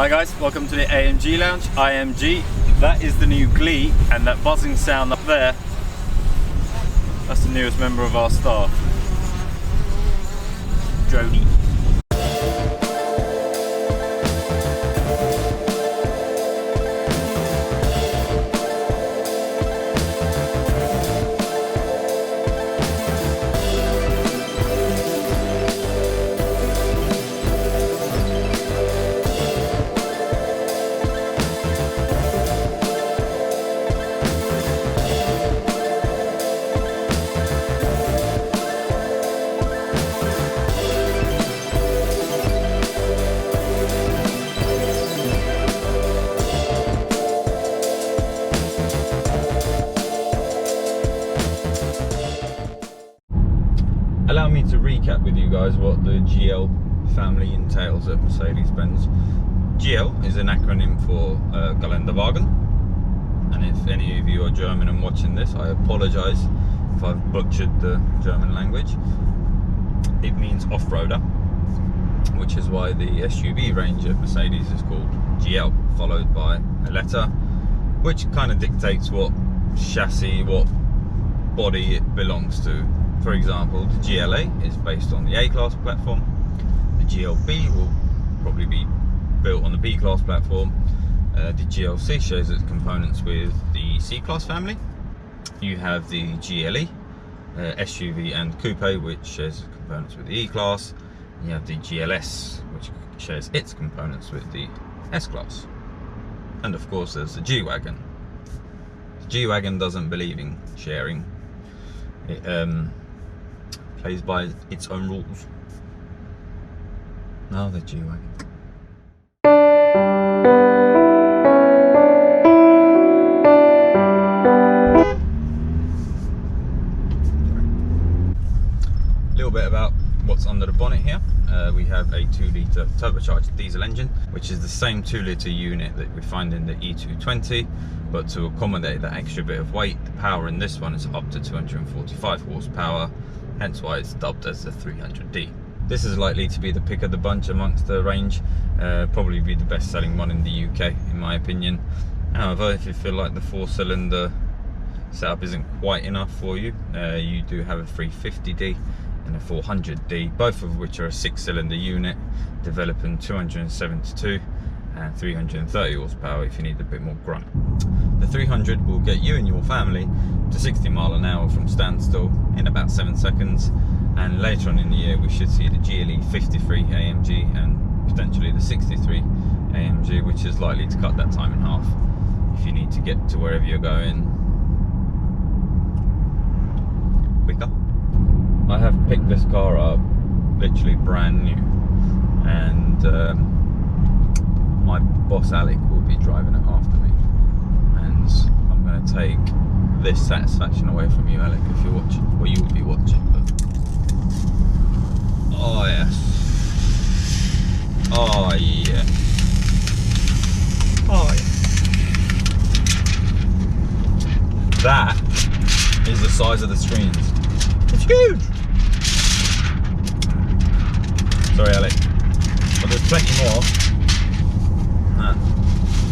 Hi guys, welcome to the AMG Lounge. IMG, that is the new GLE, and that buzzing sound up there, that's the newest member of our staff, Jody. Allow me to recap with you guys what the GL family entails at Mercedes-Benz. GL is an acronym for Geländewagen, and if any of you are German and watching this, I apologise if I've butchered the German language. It means off-roader, which is why the SUV range at Mercedes is called GL, followed by a letter which kind of dictates what chassis, what body it belongs to. For example, the GLA is based on the A-Class platform, the GLB will probably be built on the B-Class platform, the GLC shares its components with the C-Class family. You have the GLE, SUV and Coupe, which shares its components with the E-Class. You have the GLS, which shares its components with the S-Class. And of course there's the G-Wagon. The G-Wagon doesn't believe in sharing. It plays by its own rules. Now the G-Wagon. A little bit about what's under the bonnet here. We have a 2-litre turbocharged diesel engine, which is the same 2-litre unit that we find in the E220, but to accommodate that extra bit of weight, the power in this one is up to 245 horsepower, hence why it's dubbed as the 300d. This is likely to be the pick of the bunch amongst the range, probably be the best selling one in the UK in my opinion. However, if you feel like the 4-cylinder setup isn't quite enough for you, you do have a 350d and a 400d, both of which are a 6-cylinder unit, developing 272 and 330 horsepower if you need a bit more grunt. The 300 will get you and your family to 60 miles an hour from standstill in about 7 seconds, and later on in the year we should see the GLE53 AMG and potentially the 63 AMG, which is likely to cut that time in half if you need to get to wherever you're going quicker. I have picked this car up literally brand new, and my boss Alec will be driving it after me, and I'm going to take this satisfaction away from you, Alec, if you're watching. Well, you will be watching, but oh yes, oh yeah, oh yeah. That is the size of the screens. It's huge. Sorry, Alec, but there's plenty more.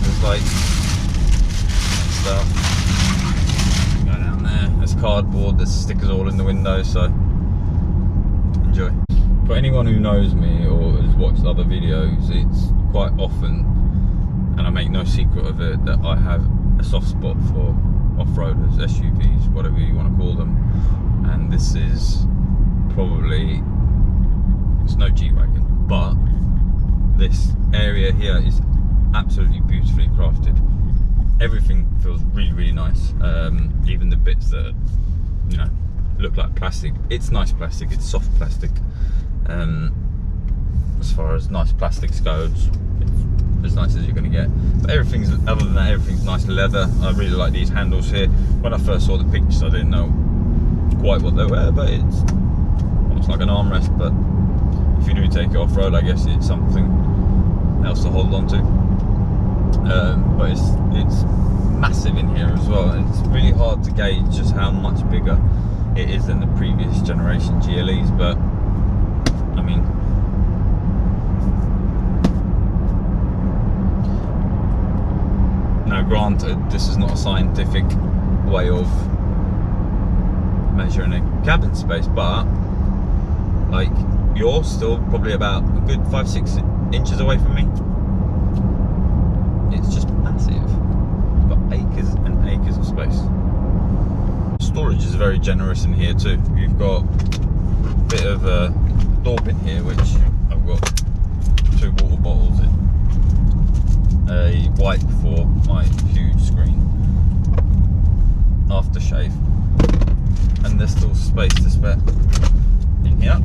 There's like stuff. Go down there. There's cardboard. There's stickers all in the window. So enjoy. For anyone who knows me or has watched other videos, it's quite often, and I make no secret of it, that I have a soft spot for off-roaders, SUVs, whatever you want to call them. And this is probably, it's no G-Wagon, but this area here is absolutely beautifully crafted. Everything feels really, really nice. Even the bits that, you know, look like plastic, it's nice plastic, it's soft plastic. As far as nice plastics goes, it's as nice as you're going to get. But everything's, other than that, everything's nice leather. I really like these handles here. When I first saw the pictures, I didn't know quite what they were, but it's almost like an armrest. But if you do take it off-road, I guess it's something else to hold on to. But it's massive in here as well, and it's really hard to gauge just how much bigger it is than the previous generation GLEs. But I mean, granted, this is not a scientific way of measuring a cabin space, but like, you're still probably about a good 5-6 inches away from me. It's just massive. You've got acres and acres of space. Storage is very generous in here too. You've got a bit of a door pin here, which I've got 2 water bottles in, a wipe for my huge screen, aftershave, and there's still space to spare in here.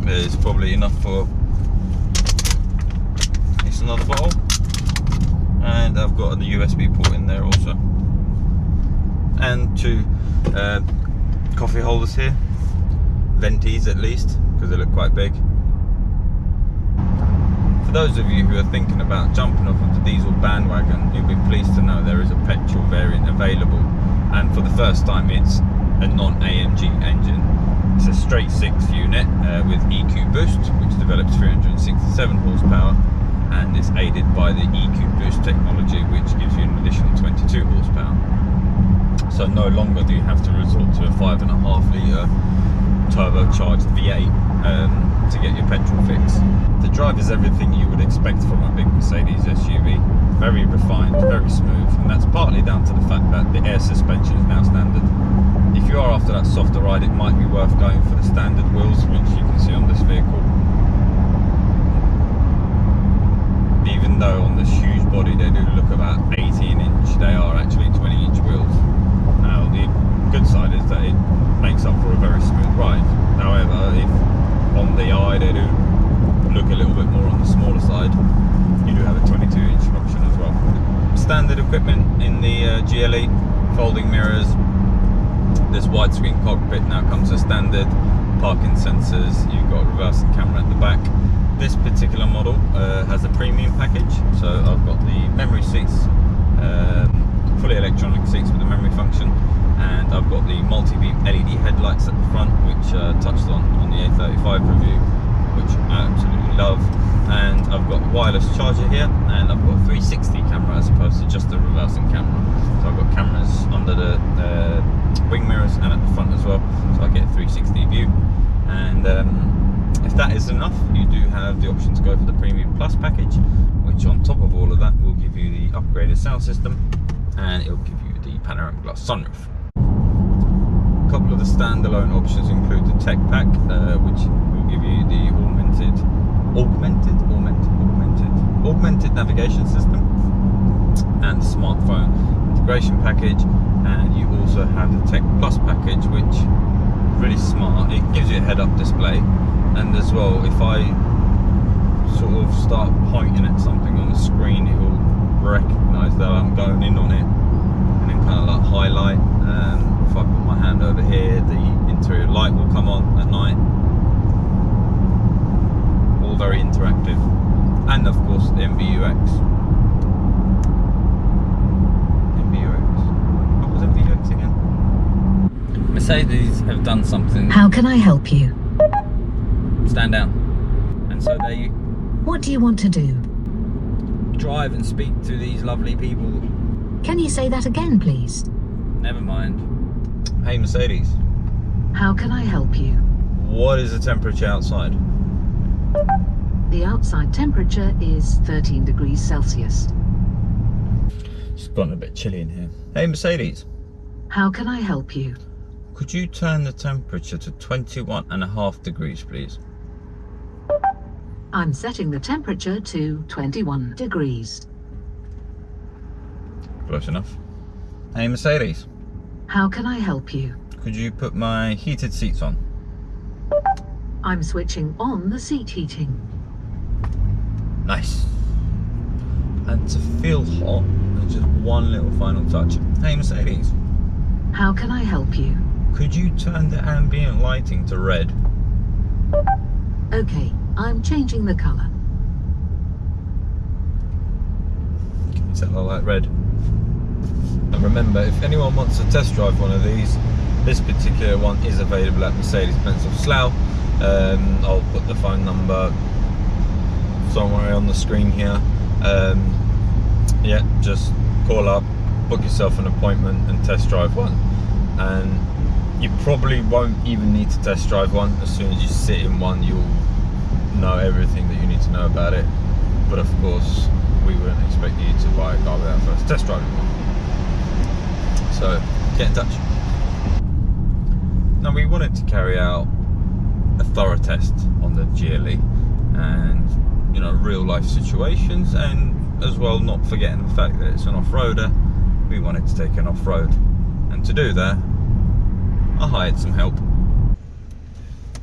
There's probably enough for at least another bottle, and I've got a USB port in there also, and 2 coffee holders here, venties at least, because they look quite big. For those of you who are thinking about jumping off of the diesel bandwagon, you'll be pleased to know there is a petrol variant available, and for the first time it's a non-AMG engine. It's a straight 6 unit with EQ Boost, which develops 367 horsepower, and is aided by the EQ Boost technology, which gives you an additional 22 horsepower. So no longer do you have to resort to a 5.5 litre turbocharged V8 to get your petrol fix. The drive is everything you would expect from a big Mercedes SUV. Very refined, very smooth, and that's partly down to the fact that the air suspension is now standard. If you are after that softer ride, it might be worth going for the standard wheels, which you can see on this vehicle. Even though on this huge body they do look about 18 inch, they are actually 20 inch wheels. Now the good side is that it makes up for a very smooth ride. However, if on the eye they do look a little bit more on the smaller side, you do have a 22 inch option as well. Standard equipment in the GLE, folding mirrors. This widescreen cockpit now comes as standard, parking sensors, you've got a reversing camera at the back. This particular model has a premium package, so I've got the memory seats, fully electronic seats with the memory function, and I've got the multi-beam LED headlights at the front, which touched on the A35 review, which I absolutely love. And I've got wireless charger here, and I've got 360 camera as opposed to just a reversing camera. So I've got cameras under the wing mirrors and at the front as well, so I get a 360 view. And if that is enough, you do have the option to go for the Premium Plus package, which on top of all of that will give you the upgraded sound system, and it will give you the panoramic glass sunroof. A couple of the standalone options include the Tech Pack, which will give you the augmented navigation system and the smartphone integration package, and you also have the Tech Plus package, which is really smart. It gives you a head-up display, and as well, if I sort of start pointing at something on the screen, it will recognise that I'm going in on it, and then kind of like highlight. If I put my hand over here, the interior light will come on at night. All very interactive. And of course the MBUX. What was MBUX again? Mercedes have done something. How can I help you? Stand down. And so they What do you want to do? drive and speak to these lovely people. Can you say that again, please? Never mind. Hey Mercedes, How can I help you? what is the temperature outside? The outside temperature is 13 degrees Celsius. It's gotten a bit chilly in here. Hey Mercedes, How can I help you? could you turn the temperature to 21.5 degrees, please? I'm setting the temperature to 21 degrees. Close enough. Hey Mercedes, How can I help you? could you put my heated seats on? I'm switching on the seat heating. Nice. And to feel hot, there's just one little final touch. Hey Mercedes, How can I help you? could you turn the ambient lighting to red? Okay, I'm changing the color. Can you tell I like red? And remember, if anyone wants to test drive one of these, this particular one is available at Mercedes-Benz of Slough. I'll put the phone number somewhere on the screen here. Yeah, just call up, book yourself an appointment and test drive one. And you probably won't even need to test drive one. As soon as you sit in one, you'll know everything that you need to know about it. But of course, we wouldn't expect you to buy a car without first test driving one. So get in touch. Now, we wanted to carry out a thorough test on the GLE and, you know, real life situations, and as well not forgetting the fact that it's an off-roader. We wanted to take an off-road, and to do that I hired some help.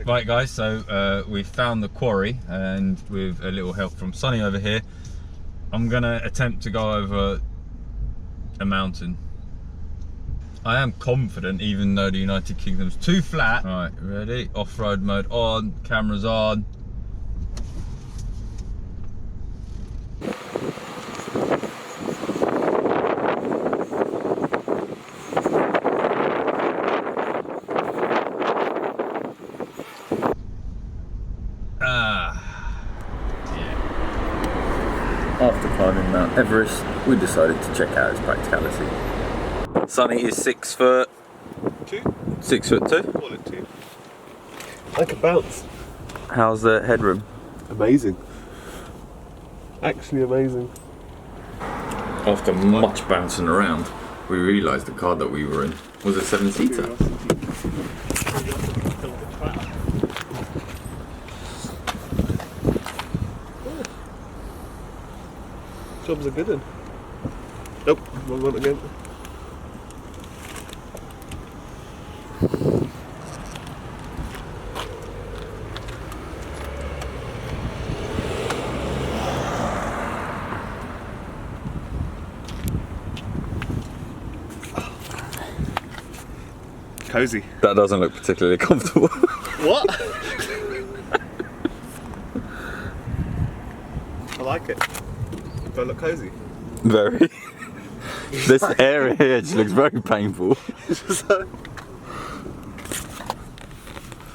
Right guys, so we found the quarry, and with a little help from Sonny over here, I'm gonna attempt to go over a mountain. I am confident, even though the United Kingdom's too flat. Right, ready? Off-road mode on, cameras on. After climbing Mount Everest, we decided to check out his Practicality. Sonny is 6 foot... 2? 6'2"? Call it 2. I could bounce. How's the headroom? Amazing. Actually amazing. After much bouncing around, we realised the car that we were in was a 7-seater. Jobs are good then. Nope, wrong one again. Cozy. That doesn't look particularly comfortable. What? I like it. Do I look cozy? Very. This area here just looks very painful.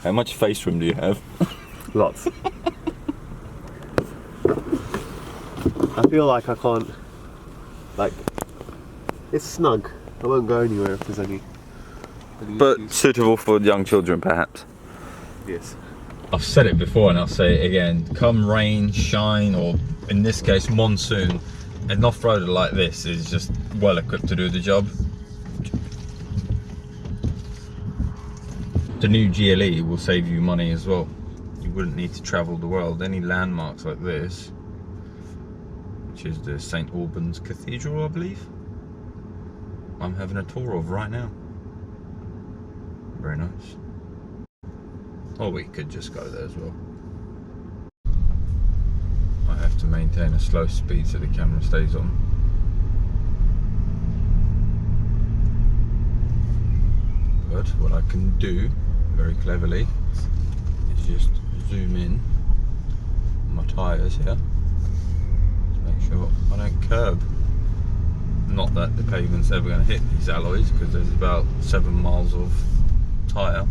How much face room do you have? Lots. I feel like I can't, like, it's snug. I won't go anywhere if there's any But issues. suitable for young children, perhaps. Yes. I've said it before and I'll say it again. Come rain, shine, or in this case monsoon, an off-roader like this is just well equipped to do the job. The new GLE will save you money as well. You wouldn't need to travel the world. Any landmarks like this, which is the St. Albans Cathedral, I believe, I'm having a tour of right now. Very nice. Or we could just go there as well. I have to maintain a slow speed so the camera stays on. But what I can do very cleverly is just zoom in on my tyres here to make sure I don't curb. Not that the pavement's ever going to hit these alloys, because there's about 7 miles of tyre.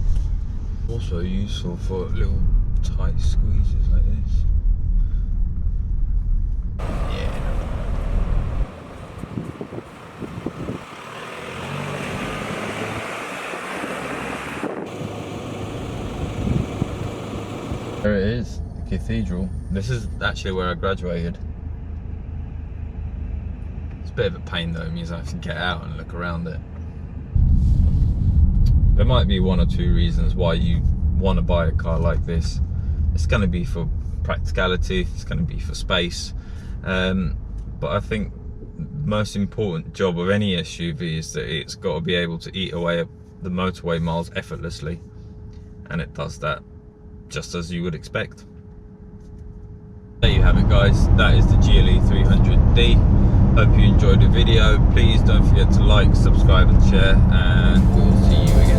Also useful for little tight squeezes like this. Yeah. There it is, the cathedral. This is actually where I graduated. It's a bit of a pain though, it means I have to get out and look around it. There might be 1 or 2 reasons why you want to buy a car like this. It's going to be for practicality, it's going to be for space, but I think the most important job of any SUV is that it's got to be able to eat away at the motorway miles effortlessly, and it does that just as you would expect. There you have it guys, that is the GLE300d. Hope you enjoyed the video. Please don't forget to like, subscribe and share, and we'll see you again.